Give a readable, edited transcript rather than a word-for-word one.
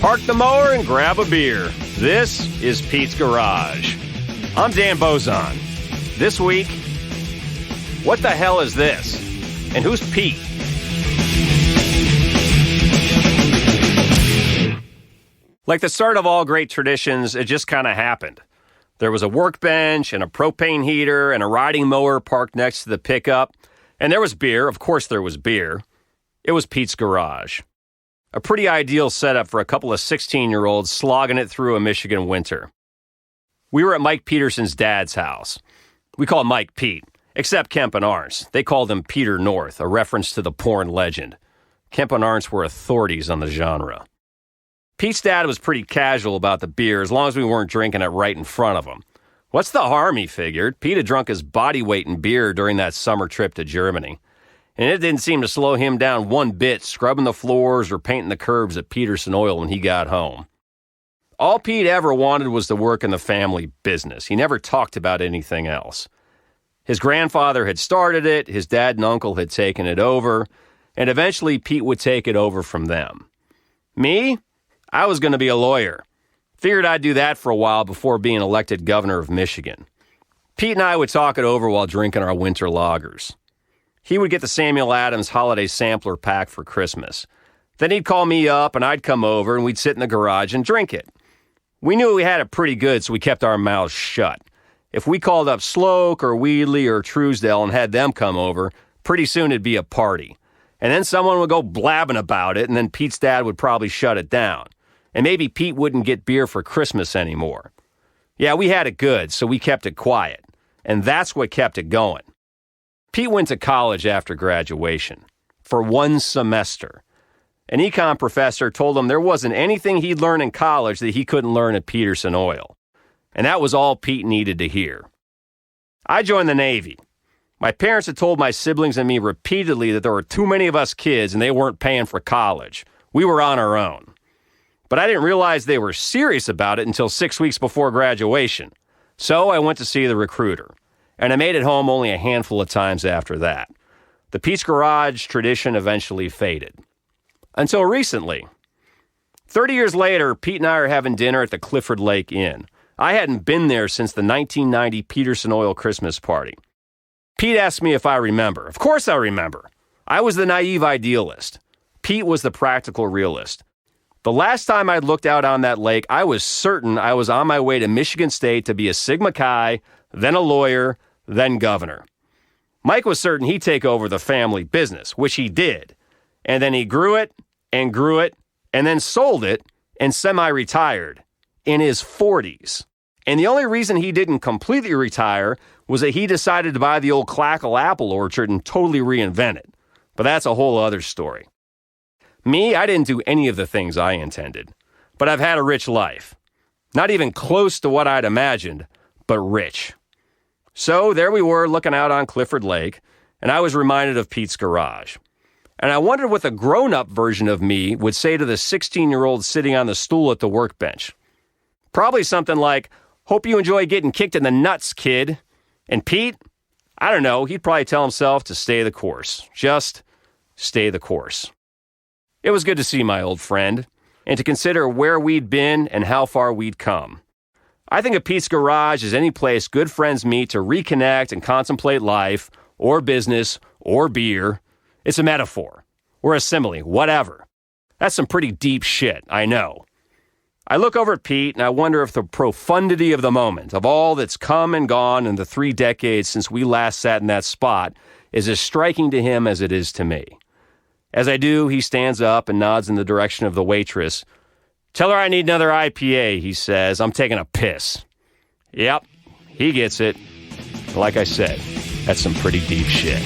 Park the mower and grab a beer. This is Pete's Garage. I'm Dan Bozon. This week, what the hell is this? And who's Pete? Like the start of all great traditions, it just kind of happened. There was a workbench and a propane heater and a riding mower parked next to the pickup. And there was beer. Of course there was beer. It was Pete's Garage. A pretty ideal setup for a couple of 16-year-olds slogging it through a Michigan winter. We were at Mike Peterson's dad's house. We call Mike Pete, except Kemp and Arntz. They called him Peter North, a reference to the porn legend. Kemp and Arntz were authorities on the genre. Pete's dad was pretty casual about the beer as long as we weren't drinking it right in front of him. What's the harm, he figured? Pete had drunk his body weight in beer during that summer trip to Germany. And it didn't seem to slow him down one bit, scrubbing the floors or painting the curbs at Peterson Oil when he got home. All Pete ever wanted was to work in the family business. He never talked about anything else. His grandfather had started it, his dad and uncle had taken it over, and eventually Pete would take it over from them. Me? I was going to be a lawyer. Figured I'd do that for a while before being elected governor of Michigan. Pete and I would talk it over while drinking our winter lagers. He would get the Samuel Adams holiday sampler pack for Christmas. Then he'd call me up and I'd come over and we'd sit in the garage and drink it. We knew we had it pretty good, so we kept our mouths shut. If we called up Sloak or Wheatley or Truesdell and had them come over, pretty soon it'd be a party. And then someone would go blabbing about it, and then Pete's dad would probably shut it down. And maybe Pete wouldn't get beer for Christmas anymore. Yeah, we had it good, so we kept it quiet. And that's what kept it going. Pete went to college after graduation for 1 semester. An econ professor told him there wasn't anything he'd learn in college that he couldn't learn at Peterson Oil. And that was all Pete needed to hear. I joined the Navy. My parents had told my siblings and me repeatedly that there were too many of us kids and they weren't paying for college. We were on our own. But I didn't realize they were serious about it until 6 weeks before graduation. So I went to see the recruiter. And I made it home only a handful of times after that. The Pete's Garage tradition eventually faded. Until recently. 30 years later, Pete and I are having dinner at the Clifford Lake Inn. I hadn't been there since the 1990 Peterson Oil Christmas party. Pete asked me if I remember. Of course I remember. I was the naive idealist. Pete was the practical realist. The last time I looked out on that lake, I was certain I was on my way to Michigan State to be a Sigma Chi, then a lawyer, then governor. Mike was certain he'd take over the family business, which he did. And then he grew it, and then sold it, and semi-retired in his 40s. And the only reason he didn't completely retire was that he decided to buy the old Clackle apple orchard and totally reinvent it. But that's a whole other story. Me, I didn't do any of the things I intended. But I've had a rich life. Not even close to what I'd imagined, but rich. So there we were looking out on Clifford Lake, and I was reminded of Pete's Garage. And I wondered what the grown-up version of me would say to the 16-year-old sitting on the stool at the workbench. Probably something like, "Hope you enjoy getting kicked in the nuts, kid." And Pete? I don't know, he'd probably tell himself to stay the course. Just stay the course. It was good to see my old friend, and to consider where we'd been and how far we'd come. I think of Pete's Garage as any place good friends meet to reconnect and contemplate life, or business, or beer. It's a metaphor, or a simile, whatever. That's some pretty deep shit, I know. I look over at Pete and I wonder if the profundity of the moment, of all that's come and gone in the 3 decades since we last sat in that spot, is as striking to him as it is to me. As I do, he stands up and nods in the direction of the waitress. "Tell her I need another IPA," he says. "I'm taking a piss." Yep, he gets it. Like I said, that's some pretty deep shit.